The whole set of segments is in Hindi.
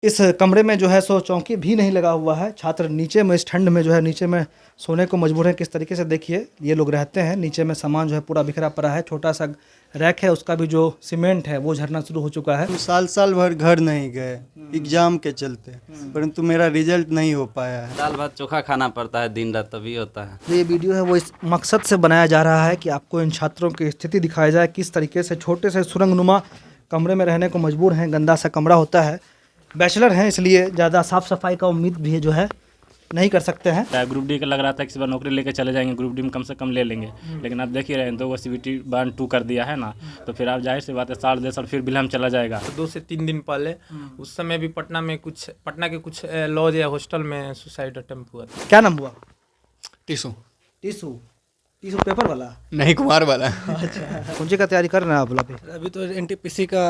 इस कमरे में जो है सो चौकी भी नहीं लगा हुआ है। छात्र नीचे में इस ठंड में जो है नीचे में सोने को मजबूर हैं। किस तरीके से देखिए ये लोग रहते हैं। नीचे में सामान जो है पूरा बिखरा पड़ा है। छोटा सा रैक है, उसका भी जो सीमेंट है वो झरना शुरू हो चुका है। हम साल भर घर नहीं गए एग्जाम के चलते, परंतु मेरा रिजल्ट नहीं हो पाया है। दाल भात चोखा खाना पड़ता है दिन रात, तभी होता है। तो ये वीडियो है वो इस मकसद से बनाया जा रहा है कि आपको इन छात्रों की स्थिति दिखाई जाए, किस तरीके से छोटे से सुरंगनुमा कमरे में रहने को मजबूर हैं। गंदा सा कमरा होता है। बैचलर हैं इसलिए ज़्यादा साफ़ सफाई का उम्मीद भी जो है नहीं कर सकते हैं। ग्रुप डी का लग रहा था कि इस बार नौकरी लेके चले जाएंगे, ग्रुप डी में कम से कम ले लेंगे, लेकिन आप देख ही रहे हैं 2 गो CBT 1-2 कर दिया है ना, तो फिर आप जाहिर सी बात है साल 1.5 साल फिर बिलहम चला जाएगा। तो 2 से 3 दिन पहले उस समय भी पटना के कुछ लॉज या हॉस्टल में सुसाइड अटेम्प्ट हुआ था। क्या नाम हुआ? टीसू टीसू पेपर वाला? नहीं, कुमार वाला। अच्छा, कौन सी का तैयारी कर रहे हैं आप लोग? अभी तो NTPC का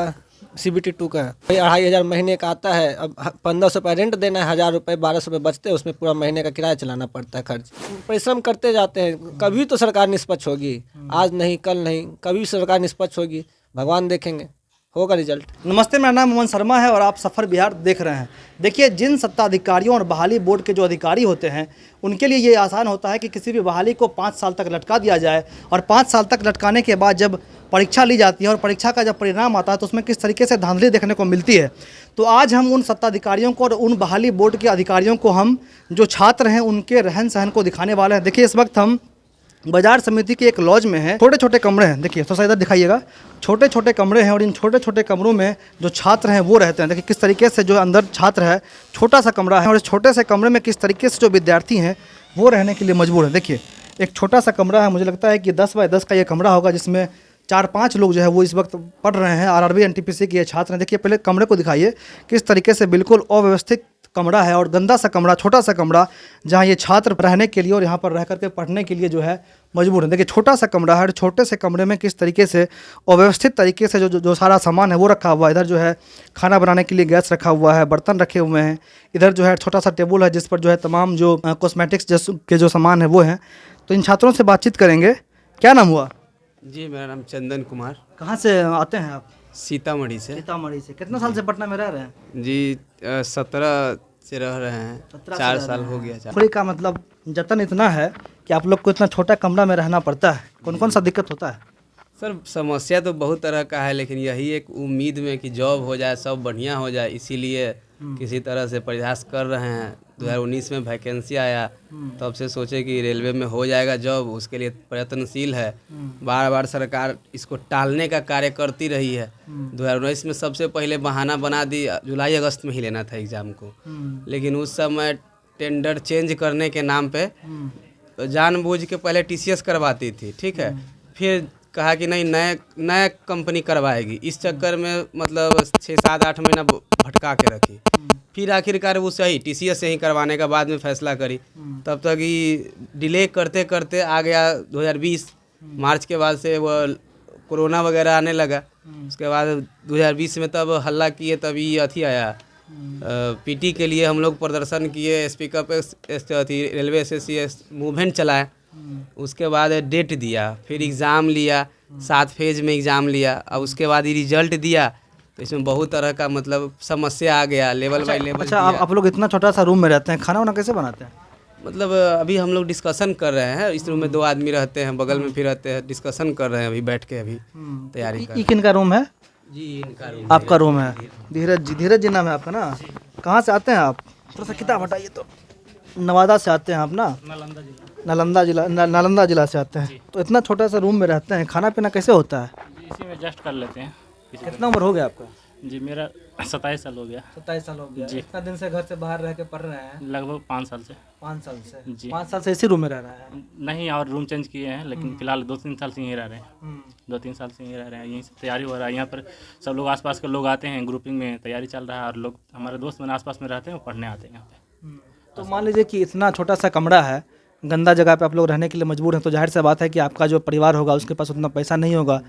CBT 2 का है। 2,500 महीने का आता है। अब 1,500 रुपये रेंट देना है, 1,000 रुपये 1,200 रुपये बचते हैं, उसमें पूरा महीने का किराया चलाना पड़ता है, खर्च। परिश्रम करते जाते हैं, कभी तो सरकार निष्पक्ष होगी। आज नहीं कल नहीं, कभी सरकार निष्पक्ष होगी, भगवान देखेंगे, होगा रिजल्ट। नमस्ते, मेरा नाम अमन शर्मा है और आप सफ़र बिहार देख रहे हैं। देखिए, जिन सत्ताधिकारियों और बहाली बोर्ड के जो अधिकारी होते हैं उनके लिए ये आसान होता है कि किसी भी बहाली को 5 साल तक लटका दिया जाए, और 5 साल तक लटकाने के बाद जब परीक्षा ली जाती है और परीक्षा का जब परिणाम आता है तो उसमें किस तरीके से धांधली देखने को मिलती है। तो आज हम उन सत्ताधिकारियों को और उन बहाली बोर्ड के अधिकारियों को, हम जो छात्र हैं उनके रहन सहन को दिखाने वाले हैं। देखिए, इस वक्त हम बाजार समिति के एक लॉज में है। छोटे छोटे कमरे हैं, देखिए थोड़ा सा इधर दिखाइएगा। छोटे छोटे कमरे हैं और इन छोटे छोटे कमरों में जो छात्र हैं वो रहते हैं। देखिए किस तरीके से जो अंदर छात्र है, छोटा सा कमरा है, और इस छोटे से कमरे में किस तरीके से जो विद्यार्थी हैं वो रहने के लिए मजबूर हैं। देखिए एक छोटा सा कमरा है, मुझे लगता है कि 10 बाय 10 का ये कमरा होगा, जिसमें 4-5 लोग जो है वो इस वक्त पढ़ रहे हैं। RRB NTPC के ये छात्र हैं। देखिए पहले कमरे को दिखाइए, किस तरीके से बिल्कुल अव्यवस्थित कमरा है और गंदा सा कमरा, छोटा सा कमरा, जहाँ ये छात्र रहने के लिए और यहाँ पर रह करके पढ़ने के लिए जो है मजबूर है। देखिए छोटा सा कमरा है और छोटे से कमरे में किस तरीके से अव्यवस्थित तरीके से जो सारा सामान है वो रखा हुआ है। इधर जो है खाना बनाने के लिए गैस रखा हुआ है, बर्तन रखे हुए हैं। इधर जो है छोटा सा टेबल है जिस पर जो है तमाम जो कॉस्मेटिक्स के जो सामान है वो हैं। तो इन छात्रों से बातचीत करेंगे। क्या नाम हुआ? जी, मेरा नाम चंदन कुमार। कहाँ से आते हैं आप? सीतामढ़ी से। सीतामढ़ी से। कितना साल से पटना में रह रहे हैं? जी 17 से रह रहे हैं, 4 साल हो गया। नौकरी का मतलब जतन इतना है कि आप लोग को इतना छोटा कमरा में रहना पड़ता है। कौन कौन सा दिक्कत होता है? सर समस्या तो बहुत तरह का है, लेकिन यही एक उम्मीद में कि जॉब हो जाए, सब बढ़िया हो जाए, इसीलिए किसी तरह से प्रयास कर रहे हैं। 2019 में वैकेंसी आया, तब से सोचे कि रेलवे में हो जाएगा जॉब, उसके लिए प्रयत्नशील है। बार बार सरकार इसको टालने का कार्य करती रही है। 2019 में सबसे पहले बहाना बना दी, जुलाई अगस्त में ही लेना था एग्ज़ाम को, लेकिन उस समय टेंडर चेंज करने के नाम पे तो जानबूझ के पहले TCS करवाती थी, ठीक है, फिर कहा कि नहीं नया कंपनी करवाएगी। इस चक्कर में मतलब 6-7-8 महीना भटका के रखी, फिर आखिरकार वो सही TCS से ही करवाने का बाद में फैसला करी। तब तक ये डिले करते करते आ गया 2020 मार्च के बाद से वो कोरोना वगैरह आने लगा। उसके बाद 2020 में तब हल्ला किए, तभी अथी आया, PT के लिए हम लोग प्रदर्शन किए, स्पीकर पे रेलवे SSC मूवमेंट चलाए। उसके बाद डेट दिया, फिर एग्ज़ाम लिया, 7 फेज में एग्ज़ाम लिया। अब उसके बाद ये रिजल्ट दिया, तो इसमें बहुत तरह का मतलब समस्या आ गया, लेवल बाई लेवल। अच्छा, आप लोग इतना छोटा सा रूम में रहते हैं, खाना वाना कैसे बनाते हैं? मतलब अभी हम लोग डिस्कशन कर रहे हैं। इस रूम में 2 आदमी रहते हैं, बगल में फिर रहते हैं, डिस्कशन कर रहे हैं अभी बैठ के, अभी तैयारी कर। किन का रूम है? जी इनका रूम। आपका रूम है? धीरज जी नाम है आपका ना? कहाँ से आते हैं आप? थोड़ा सा किताब हटाइए। तो नवादा से आते हैं आप ना? नालंदा जिला से आते हैं। तो इतना छोटा सा रूम में रहते हैं, खाना पीना कैसे होता है? इसी में एडजस्ट कर लेते हैं। कितना उम्र हो गया आपका? जी मेरा 27 साल हो गया। 27 साल हो गया जी। कितना दिन से घर से बाहर रह के पढ़ रहे हैं? लगभग 5 साल से। 5 साल से जी। 5 साल से इसी रूम में रह रहे हैं? नहीं, और रूम चेंज किए हैं, लेकिन फिलहाल 2-3 साल से यहीं रह रहे हैं। 2-3 साल से यहीं रह रहे हैं। यहीं से तैयारी हो रहा है। यहाँ पर सब लोग आसपास के लोग आते हैं, ग्रुपिंग में तैयारी चल रहा है, और लोग हमारे दोस्त मैंने आसपास में रहते हैं, वो पढ़ने आते हैं यहाँ पे। तो मान लीजिए कि इतना छोटा सा कमरा है, गंदा जगह पे आप लोग रहने के लिए मजबूर हैं, तो जाहिर सी बात है कि आपका जो परिवार होगा उसके पास उतना पैसा नहीं होगा।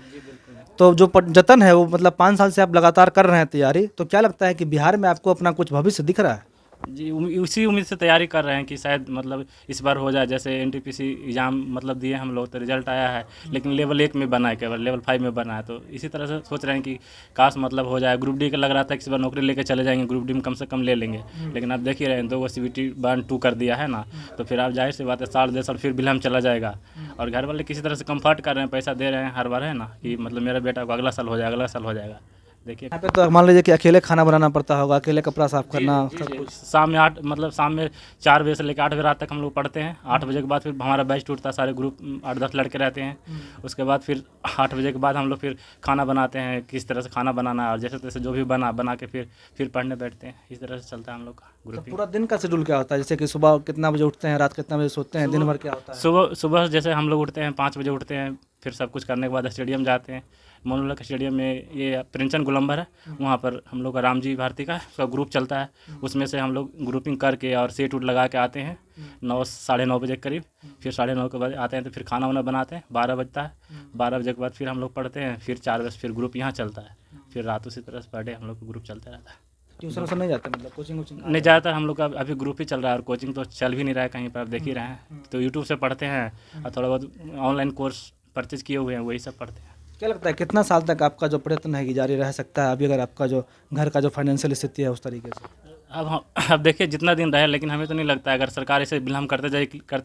तो जो जतन है वो मतलब 5 साल से आप लगातार कर रहे हैं तैयारी, तो क्या लगता है कि बिहार में आपको अपना कुछ भविष्य दिख रहा है? जी उसी उम्मीद से तैयारी कर रहे हैं कि शायद मतलब इस बार हो जाए। जैसे एनटीपीसी एग्ज़ाम मतलब दिए हम लोग तो रिजल्ट आया है, लेकिन लेवल 1 में बना है, केवल लेवल 5 में बना है। तो इसी तरह से सोच रहे हैं कि काश मतलब हो जाए। ग्रुप डी का लग रहा था कि इस बार नौकरी लेके चले जाएंगे, ग्रुप डी में कम से कम ले लेंगे, लेकिन आप देख ही रहे हैं 2 CBT 1 2 कर दिया है ना, तो फिर आप जाहिर सी बात है साल 1.5 साल फिर बिलहम चला जाएगा। और घर वाले किसी तरह से कंफर्ट कर रहे हैं, पैसा दे रहे हैं हर बार है ना, कि मतलब मेरा बेटा को अगला साल हो जाएगा, अगला साल हो जाएगा। देखिए यहाँ पे तो मान लीजिए कि अकेले खाना बनाना पड़ता होगा, अकेले कपड़ा साफ करना, सब कुछ। शाम में 4 बजे से लेकर 8 बजे रात तक हम लोग पढ़ते हैं। 8 बजे के बाद फिर हमारा बैच टूटता है, सारे ग्रुप 8-10 लड़के रहते हैं। उसके बाद फिर 8 बजे के बाद हम लोग फिर खाना बनाते हैं, किस तरह से खाना बनाना है, और जैसे तैसे जो भी बना के फिर पढ़ने बैठते हैं। इस तरह से चलता है हम लोग का तो ग्रुपिंग। पूरा दिन का शेड्यूल क्या होता है? जैसे कि सुबह कितना बजे उठते हैं, रात कितना बजे सोते हैं, दिन भर क्या होता है? सुबह जैसे हम लोग उठते हैं 5 बजे उठते हैं, फिर सब कुछ करने के बाद स्टेडियम जाते हैं। मोनोलक स्टेडियम में ये प्रिंचन गोलंबर है, वहाँ पर हम लोग का रामजी भारती का उसका ग्रुप चलता है। उसमें से हम लोग ग्रुपिंग करके और सेट उट लगा के आते हैं 9 साढ़े 9 बजे के करीब। फिर 9:30 के बाद आते हैं, तो फिर खाना वाना बनाते हैं, 12 बजता है। 12 बजे के बाद फिर हम लोग पढ़ते हैं, फिर 4 बजे फिर ग्रुप यहाँ चलता है। फिर रात उसी तरह से पर डे हम लोग का ग्रुप चलता रहता है। ट्यूशन वूशन नहीं जाते, मतलब कोचिंग वोचिंग? नहीं, ज़्यादातर हम लोग का अभी ग्रुप ही चल रहा है, और कोचिंग तो चल भी नहीं रहा है कहीं पर, आप देख ही रहे हैं। तो यूट्यूब से पढ़ते हैं और थोड़ा बहुत ऑनलाइन कोर्स परचेज किए हुए हैं, वही सब पढ़ते हैं। क्या लगता है कितना साल तक आपका जो प्रयत्न है कि जारी रह सकता है, अभी अगर आपका जो घर का जो फाइनेंशियल स्थिति है उस तरीके से? अब देखिए जितना दिन रहे, लेकिन हमें तो नहीं लगता है अगर सरकार ऐसे बिलहम करते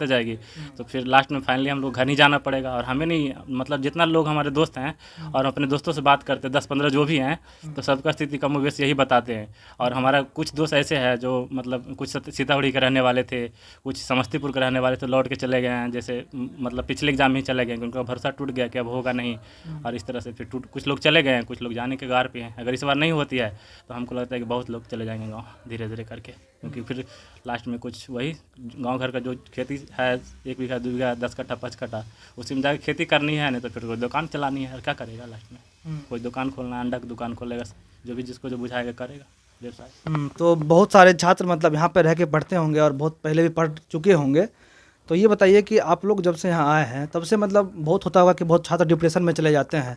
जाएगी तो फिर लास्ट में फाइनली हम लोग घर नहीं जाना पड़ेगा। और हमें नहीं, मतलब जितना लोग हमारे दोस्त हैं और अपने दोस्तों से बात करते हैं 10-15 जो भी हैं, तो सबका स्थिति कम वेश यही बताते हैं। और हमारा कुछ दोस्त ऐसे हैं जो मतलब कुछ सीतामढ़ी के रहने वाले थे, कुछ समस्तीपुर के रहने वाले थे, लौट के चले गए हैं। जैसे मतलब पिछले एग्जाम में ही चले गए, उनका भरोसा टूट गया कि अब होगा नहीं, और इस तरह से फिर कुछ लोग चले गए हैं, कुछ लोग जाने के गार पे हैं। अगर इस बार नहीं होती है तो हमको लगता है कि बहुत लोग चले जाएंगे गाँव धीरे धीरे करके, क्योंकि फिर लास्ट में कुछ वही गांव घर का जो खेती है 1 बीघा 2 बीघा 10 कट्ठा 5 कट्ठा, उसी में जाकर खेती करनी है, नहीं तो फिर कोई दुकान चलानी है, और क्या करेगा लास्ट में? कोई दुकान खोलना है, अंडा की दुकान खोलेगा, जो भी जिसको जो बुझाएगा करेगा व्यवसाय। तो बहुत सारे छात्र मतलब यहाँ पे रह के पढ़ते होंगे और बहुत पहले भी पढ़ चुके होंगे, तो ये बताइए कि आप लोग जब से यहाँ आए हैं तब से मतलब बहुत होता होगा कि बहुत छात्र डिप्रेशन में चले जाते हैं,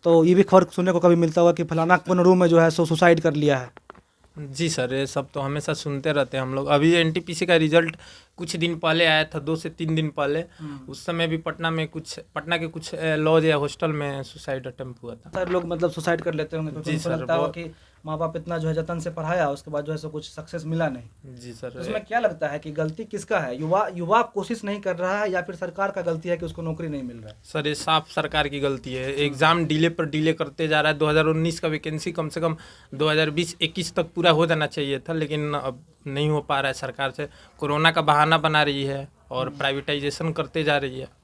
तो ये भी खबर सुनने को कभी मिलता होगा कि फलाना कौन रूम में जो है सो सुसाइड कर लिया है? जी सर, ये सब तो हमेशा सुनते रहते हैं हम लोग। अभी एनटीपीसी का रिजल्ट कुछ दिन पहले आया था, 2 से 3 दिन पहले। उस समय भी पटना के कुछ लॉज या हॉस्टल में सुसाइड अटेम्प्ट हुआ था। सर लोग मतलब सुसाइड कर लेते होंगे, क्योंकि जी उनको सर, लगता होगा कि माँ बाप इतना जो है जतन से पढ़ाया, उसके बाद जो है सो कुछ सक्सेस मिला नहीं। जी सर, तो उसमें क्या लगता है कि गलती किसका है? युवा कोशिश नहीं कर रहा है, या फिर सरकार का गलती है कि उसको नौकरी नहीं मिल रहा है? सर ये साफ सरकार की गलती है। एग्ज़ाम डिले पर डिले करते जा रहा है। 2019 का वैकेंसी कम से कम 2020-21 तक पूरा हो जाना चाहिए था, लेकिन अब नहीं हो पा रहा है। सरकार से कोरोना का बहाना बना रही है और प्राइवेटाइजेशन करते जा रही है।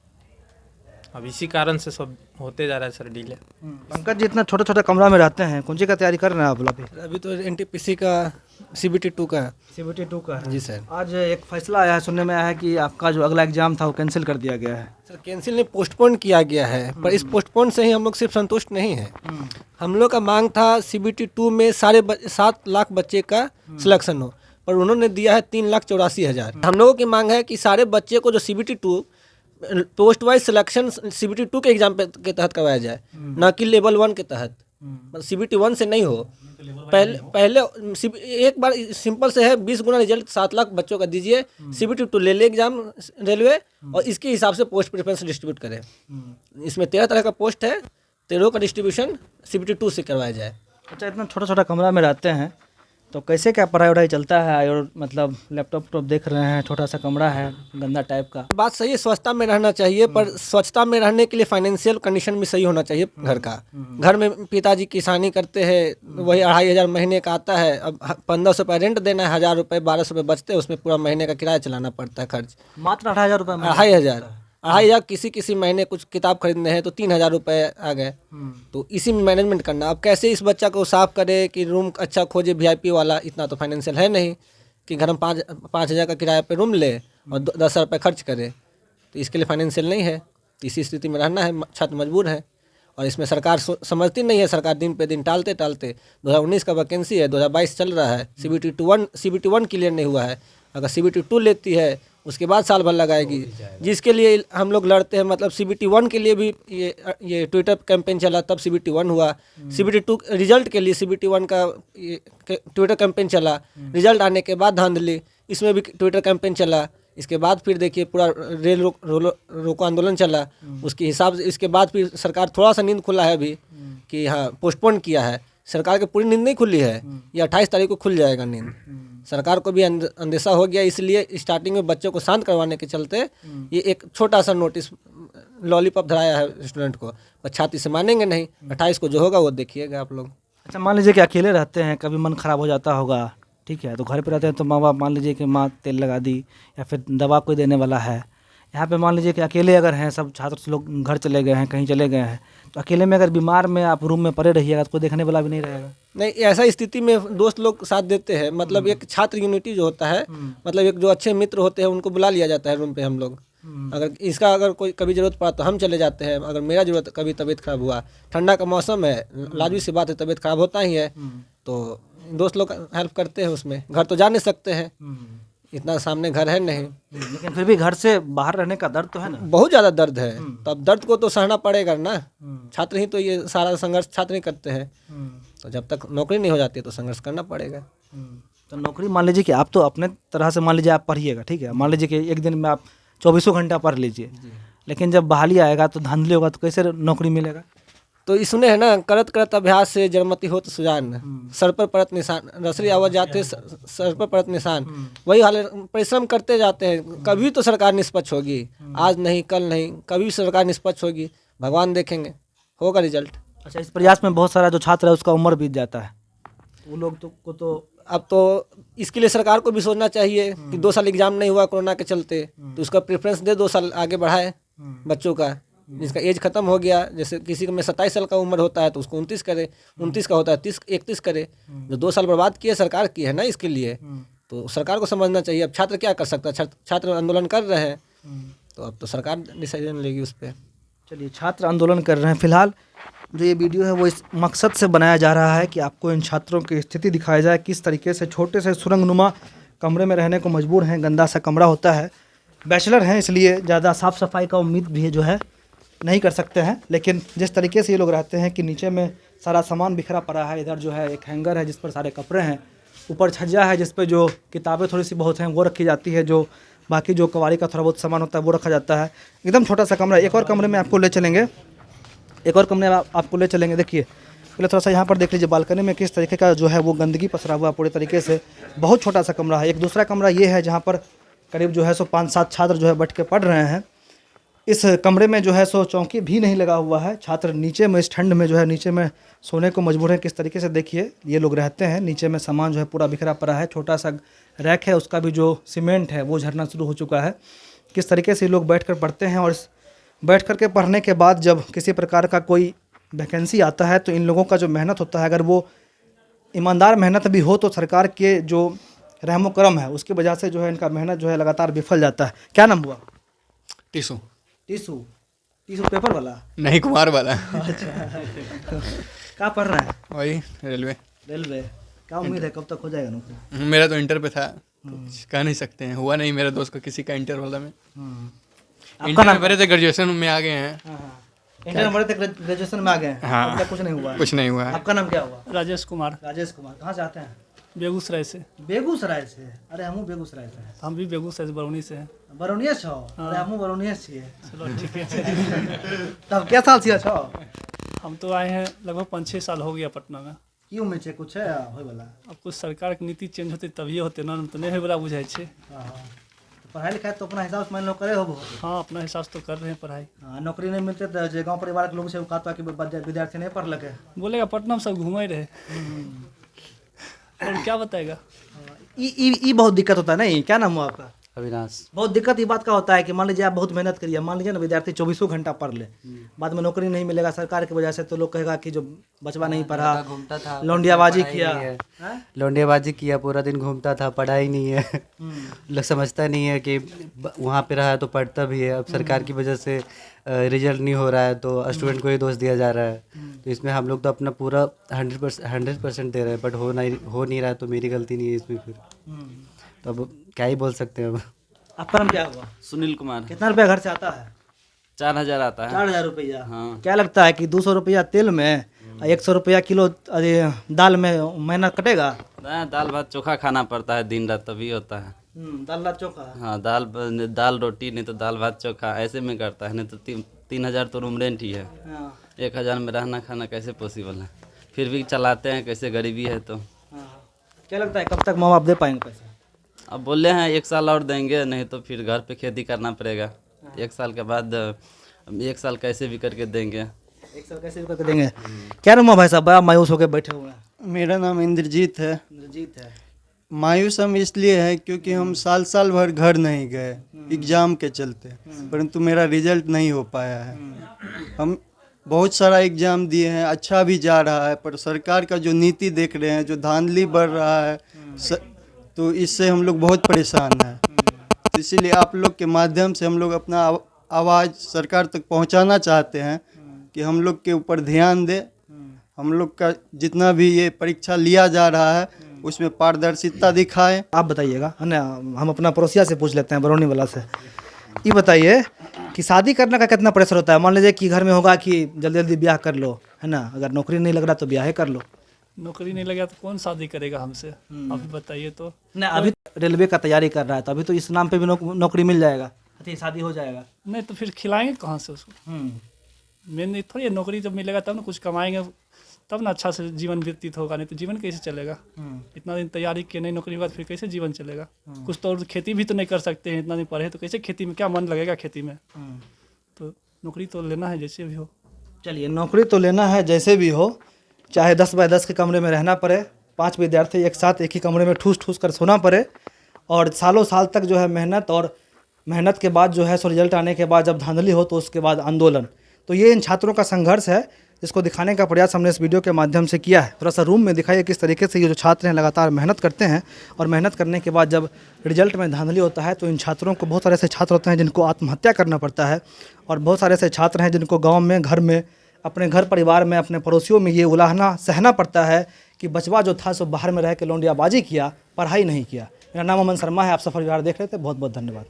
अब इसी कारण से सब होते जा रहा है सर डिले। पंकज जी, इतना छोटा छोटा कमरा में रहते हैं, कौन सी का तैयारी कर रहे हैं आप लोग? अभी तो एनटीपीसी का CBT 2 का है। CBT 2 का है जी सर। आज एक फैसला आया है, सुनने में आया है कि आपका जो अगला एग्जाम था वो कैंसिल कर दिया गया है। सर कैंसिल नहीं, पोस्टपोन किया गया है, पर इस पोस्टपोन से ही हम लोग सिर्फ संतुष्ट नहीं हैं। हम लोग का मांग था CBT 2 में 7 लाख बच्चे का सिलेक्शन हो, पर उन्होंने दिया है 3,84,000। हम लोगों की मांग है कि सारे बच्चे को जो CBT 2 post wise selection CBT 2 के एग्जाम के तहत करवाया जाए, ना कि लेवल 1 के तहत। CBT 1 से नहीं हो। पहले एक बार सिंपल से है, 20 गुना रिजल्ट 7 लाख बच्चों का दीजिए, CBT 2 ले एग्जाम रेलवे, और इसके हिसाब से पोस्ट प्रेफरेंस डिस्ट्रीब्यूट करें। इसमें 13 तरह का पोस्ट है, 13 का डिस्ट्रीब्यूशन CBT 2 से करवाया जाए। अच्छा, इतना छोटा छोटा कमरा में रहते हैं, तो कैसे क्या पढ़ाई वढ़ाई चलता है? और मतलब लैपटॉप देख रहे हैं, छोटा सा कमरा है गंदा टाइप का। बात सही है, स्वच्छता में रहना चाहिए, पर स्वच्छता में रहने के लिए फाइनेंशियल कंडीशन भी सही होना चाहिए घर का। घर में पिताजी किसानी करते हैं, वही 2,500 महीने का आता है। अब 1,500 रुपये रेंट देना है, 1,000 रुपये 1,200 रुपये बचते हैं, उसमें पूरा महीने का किराया चलाना पड़ता है खर्च। मात्र 2,500 रुपये में? 2,500 किसी महीने कुछ किताब खरीदने हैं तो 3,000 रुपये आ गए। तो इसी में मैनेजमेंट करना। अब कैसे इस बच्चा को साफ करे कि रूम अच्छा खोजे VIP वाला, इतना तो फाइनेंशियल है नहीं कि घर में 5,000 का किराया पे रूम ले और 10,000 रुपये खर्च करे, तो इसके लिए फाइनेंशियल नहीं है। तो इसी स्थिति में रहना है, छात्र मजबूर है। और इसमें सरकार समझती नहीं है। सरकार दिन पे दिन टालते 2019 का वैकेंसी है, 2022 चल रहा है, CBT 1 क्लियर नहीं हुआ है। अगर CBT 2 लेती है उसके बाद साल भर लगाएगी। जिसके लिए हम लोग लड़ते हैं, मतलब CBT 1 के लिए भी ये ट्विटर कैंपेन चला, तब CBT 1 हुआ। CBT 2 रिजल्ट के लिए CBT 1 का ट्विटर कैंपेन चला, रिजल्ट आने के बाद धांधली, इसमें भी ट्विटर कैंपेन चला। इसके बाद फिर देखिए पूरा रेल रोको आंदोलन चला, उसके हिसाब से इसके बाद फिर सरकार थोड़ा सा नींद खुला है अभी कि हाँ पोस्टपोन किया है। सरकार की पूरी नींद नहीं खुली है, ये 28 तारीख को खुल जाएगा नींद। सरकार को भी अंदेशा हो गया, इसलिए स्टार्टिंग में बच्चों को शांत करवाने के चलते ये एक छोटा सा नोटिस लॉलीपॉप धराया है स्टूडेंट को। पर छात्र इसे मानेंगे नहीं, 28 को जो होगा वो देखिएगा आप लोग। अच्छा, मान लीजिए कि अकेले रहते हैं, कभी मन खराब हो जाता होगा, ठीक है, तो घर पे रहते हैं तो माँ बाप मान लीजिए कि माँ तेल लगा दी या फिर दवा कोई देने वाला है। यहाँ पे मान लीजिए कि अकेले अगर हैं, सब छात्र लोग घर चले गए हैं, कहीं चले गए हैं, तो अकेले में अगर बीमार में आप रूम में पड़े रहिएगा तो कोई देखने वाला भी नहीं रहेगा। नहीं, ऐसा स्थिति में दोस्त लोग साथ देते हैं। मतलब एक छात्र यूनिटी जो होता है, मतलब एक जो अच्छे मित्र होते हैं उनको बुला लिया जाता है रूम पे हम लोग। अगर कोई कभी ज़रूरत पड़ा तो हम चले जाते हैं। अगर मेरा ज़रूरत कभी तबीयत खराब हुआ, ठंडा का मौसम है, लाजमी सी बात है, तबीयत खराब होता ही है, तो दोस्त लोग हेल्प करते हैं उसमें। घर तो जा नहीं सकते हैं, इतना सामने घर है नहीं, लेकिन फिर भी घर से बाहर रहने का दर्द तो है ना, बहुत ज़्यादा दर्द है। तब दर्द को तो सहना पड़ेगा ना। छात्र ही तो ये सारा संघर्ष छात्र ही करते हैं, तो जब तक नौकरी नहीं हो जाती है तो संघर्ष करना पड़ेगा। तो नौकरी मान लीजिए कि आप तो अपने तरह से मान लीजिए आप पढ़िएगा, ठीक है, मान लीजिए कि एक दिन में आप 24 घंटा पढ़ लीजिए, लेकिन जब बहाली आएगा तो धांधली होगा तो कैसे नौकरी मिलेगा? तो इसने है ना, करत करत अभ्यास से जड़मती होत सुजान, सर पर पड़त निशान, रसरी आवाज जाते सर पर पड़त निशान। वही हाल है, परिश्रम करते जाते हैं। कभी तो सरकार निष्पक्ष होगी, आज नहीं कल नहीं, कभी सरकार निष्पक्ष होगी, भगवान देखेंगे, होगा रिजल्ट। अच्छा, इस प्रयास में बहुत सारा जो छात्र है उसका उम्र बीत जाता है, वो लोग तो अब तो इसके लिए सरकार को भी सोचना चाहिए कि 2 साल एग्जाम नहीं हुआ कोरोना के चलते, तो उसका प्रेफरेंस दे, 2 साल आगे बढ़ाए बच्चों का। जिसका एज खत्म हो गया, जैसे किसी में 27 साल का उम्र होता है तो उसको 29 करे, 29 का होता है 31 करे। जो 2 साल बर्बाद किए सरकार की है ना इसके लिए, तो सरकार को समझना चाहिए। अब छात्र क्या कर सकता है, छात्र आंदोलन कर रहे हैं, तो अब तो सरकार डिसीजन लेगी उस पर। चलिए, छात्र आंदोलन कर रहे हैं। फिलहाल जो ये वीडियो है वो इस मकसद से बनाया जा रहा है कि आपको इन छात्रों की स्थिति दिखाई जाए, किस तरीके से छोटे से सुरंगनुमा कमरे में रहने को मजबूर हैं। गंदा सा कमरा होता है, बैचलर हैं इसलिए ज़्यादा साफ़ सफाई का उम्मीद भी जो है नहीं कर सकते हैं। लेकिन जिस तरीके से ये लोग रहते हैं कि नीचे में सारा सामान बिखरा पड़ा है, इधर जो है एक हैंगर है जिस पर सारे कपड़े हैं, ऊपर छज्जा है जिस पर जो किताबें थोड़ी सी बहुत हैं वो रखी जाती है, जो बाकी जो कवाड़ी का थोड़ा बहुत सामान होता है वो रखा जाता है। एकदम छोटा सा कमरा। एक और कमरे में आपको ले चलेंगे, आपको ले चलेंगे। देखिए पहले थोड़ा सा यहाँ पर देख लीजिए बालकनी में किस तरीके का जो है वो गंदगी पसरा हुआ पूरे तरीके से। बहुत छोटा सा कमरा है। एक दूसरा कमरा ये है जहाँ पर करीब जो है सो 5-7 छात्र जो है बैठ के पढ़ रहे हैं। इस कमरे में जो है सो चौकी भी नहीं लगा हुआ है। छात्र नीचे में इस ठंड में जो है नीचे में सोने को मजबूर हैं। किस तरीके से देखिए ये लोग रहते हैं। नीचे में सामान जो है पूरा बिखरा पड़ा है। छोटा सा रैक है, उसका भी जो सीमेंट है वो झरना शुरू हो चुका है। किस तरीके से लोग बैठकर पढ़ते हैं। और इस बैठ कर के पढ़ने के बाद जब किसी प्रकार का कोई वैकेंसी आता है तो इन लोगों का जो मेहनत होता है, अगर वो ईमानदार मेहनत भी हो तो सरकार के जो रहमो करम है उसकी वजह से जो है इनका मेहनत जो है लगातार विफल जाता है। क्या नाम हुआ? टीसू टीसू पेपर वाला? नहीं, कुमार वाला। अच्छा क्या पढ़ रहा है? वही रेलवे। क्या उम्मीद है कब तक हो जाएगा नौकरी? मेरा तो इंटर पे था, कुछ कह नहीं सकते हैं। हुआ नहीं, मेरे दोस्त को किसी का इंटर वाला में। इंटर में भरे थे, ग्रेजुएशन में आ गए हैं। इंटर में भरे थे, ग्रेजुएशन में आ गए हैं। हाँ। अब तक कुछ नहीं हुआ? कुछ नहीं हुआ है। आपका नाम क्या हुआ? राजेश कुमार। कहाँ से आते हैं? बेगूसराय से। बेगूसराय से? अरे हम बेगूसराय से हैं। हम भी बेगूसराय से, बरौनी से हैं। बरौनिया छो? अरे हम बरौनिया छिए। चलो ठीक है। तब क्या साल छिए छो? हम तो आए हैं लगभग 5-6 साल हो गया पटना में। की उम्मीद है कुछ है होय वाला? अब कुछ सरकार के नीति चेंज होते तभी होते ना, तो नहीं होय वाला बुझाई छे। पढ़ाई लिखाई तो अपना हिसाब से मान लो करे हो। हाँ, अपना हिसाब से तो कर रहे हैं पढ़ाई। हाँ, नौकरी नहीं मिलते तो जो गाँव परिवार के लोग से कहता कि विद्यार्थी नहीं पढ़ लगे, बोलेगा पटना में सब घूमे रहे, और क्या बताएगा। ई बहुत दिक्कत होता है। नहीं, क्या नाम हुआ आपका? अविनाश। बहुत दिक्कत ये बात का होता है कि मान लीजिए आप बहुत मेहनत करिए, मान लीजिए ना विद्यार्थी 24 घंटा पढ़ ले, बाद में नौकरी नहीं मिलेगा सरकार की वजह से, तो लोग कहेगा कि जो बचवा नहीं पढ़ा, घूमता था, लौंडियाबाजी किया। लौंडियाबाजी किया, पूरा दिन घूमता था, पढ़ा ही नहीं है। लोग समझता नहीं है कि वहाँ पे रहा है तो पढ़ता भी है। अब सरकार की वजह से रिजल्ट नहीं हो रहा है तो स्टूडेंट को ही दोष दिया जा रहा है। तो इसमें हम लोग तो अपना पूरा 100% दे रहे हैं, बट हो नहीं रहा है तो मेरी गलती नहीं है इसमें। फिर तो अब क्या ही बोल सकते हैं। आपका नाम क्या हुआ? सुनील कुमार। कितना रुपया घर से आता है? 4000 आता है। 4000 रुपया। हाँ। क्या लगता है कि 200 रुपया तेल में 100 रुपया किलो अरे दाल में महीना कटेगा? दाल भात चोखा खाना पड़ता है दिन रात, तभी होता है। दाल भात चोखा। हाँ, दाल रोटी, नहीं तो दाल भात चोखा, ऐसे में करता है। नहीं तो 3000 तो रूम रेंट ही है। हाँ। 1000 में रहना खाना कैसे पॉसिबल है? फिर भी चलाते हैं, कैसे गरीबी है तो। हाँ। क्या लगता है कब तक माँ बाप दे पाएंगे पैसा? अब बोले हैं 1 साल और देंगे, नहीं तो फिर घर पे खेती करना पड़ेगा। 1 साल के बाद 1 साल कैसे भी करके देंगे। 1 साल कैसे भी करके देंगे। क्या नाम है भाई साहब, बड़ा मायूस होकर बैठे हुए हैं? मेरा नाम इंद्रजीत है। इंद्रजीत है। मायूस हम इसलिए है क्योंकि हम साल भर घर नहीं गए एग्ज़ाम के चलते, परंतु मेरा रिजल्ट नहीं हो पाया है। हम बहुत सारा एग्ज़ाम दिए हैं, अच्छा भी जा रहा है, पर सरकार का जो नीति देख रहे हैं, जो धांधली बढ़ रहा है, तो इससे हम लोग बहुत परेशान हैं। तो इसीलिए आप लोग के माध्यम से हम लोग अपना आवाज़ सरकार तक पहुंचाना चाहते हैं कि हम लोग के ऊपर ध्यान दे। हम लोग का जितना भी ये परीक्षा लिया जा रहा है उसमें पारदर्शिता दिखाएं। आप बताइएगा, है ना, हम अपना पड़ोसिया से पूछ लेते हैं, बरौनी वाला से। ये बताइए कि शादी करने का कितना प्रेशर होता है? मान लीजिए कि घर में होगा कि जल्दी जल्दी ब्याह कर लो, है ना, अगर नौकरी नहीं लग रहा तो ब्याह कर लो। नौकरी नहीं लगा तो कौन शादी करेगा हमसे? अभी बताइए तो। नहीं, अभी रेलवे का तैयारी कर रहा है तो अभी तो इस नाम पे भी नौकरी मिल जाएगा, अति शादी हो जाएगा। नहीं तो फिर खिलाएंगे कहाँ से उसको? मेन थोड़ी है, नौकरी जब मिलेगा तब ना कुछ कमाएंगे, तब ना अच्छा से जीवन व्यतीत होगा, नहीं तो जीवन कैसे चलेगा? इतना दिन तैयारी किए, नहीं नौकरी होगा तो फिर कैसे जीवन चलेगा? कुछ तो और खेती भी तो नहीं कर सकते हैं, इतना दिन पढ़े तो कैसे खेती में क्या मन लगेगा खेती में? तो नौकरी तो लेना है जैसे भी हो। चलिए, नौकरी तो लेना है जैसे भी हो, चाहे 10 बाय 10 के कमरे में रहना पड़े, 5 विद्यार्थी एक साथ एक ही कमरे में ठूस ठूस कर सोना पड़े, और सालों साल तक जो है मेहनत के बाद जो है सो रिजल्ट आने के बाद जब धांधली हो तो उसके बाद आंदोलन। तो ये इन छात्रों का संघर्ष है जिसको दिखाने का प्रयास हमने इस वीडियो के माध्यम से किया है। थोड़ा सा रूम में दिखाइए किस तरीके से ये जो छात्र हैं लगातार मेहनत करते हैं, और मेहनत करने के बाद जब रिजल्ट में धांधली होता है तो इन छात्रों को, बहुत सारे ऐसे छात्र होते हैं जिनको आत्महत्या करना पड़ता है, और बहुत सारे ऐसे छात्र हैं जिनको गाँव में, घर में, अपने घर परिवार में, अपने पड़ोसियों में ये उलाहना सहना पड़ता है कि बचवा जो था सो बाहर में रह के लौंडियाबाजी किया, पढ़ाई नहीं किया। मेरा नाम अमन शर्मा है, आप सफर बिहार देख रहे थे। बहुत बहुत धन्यवाद।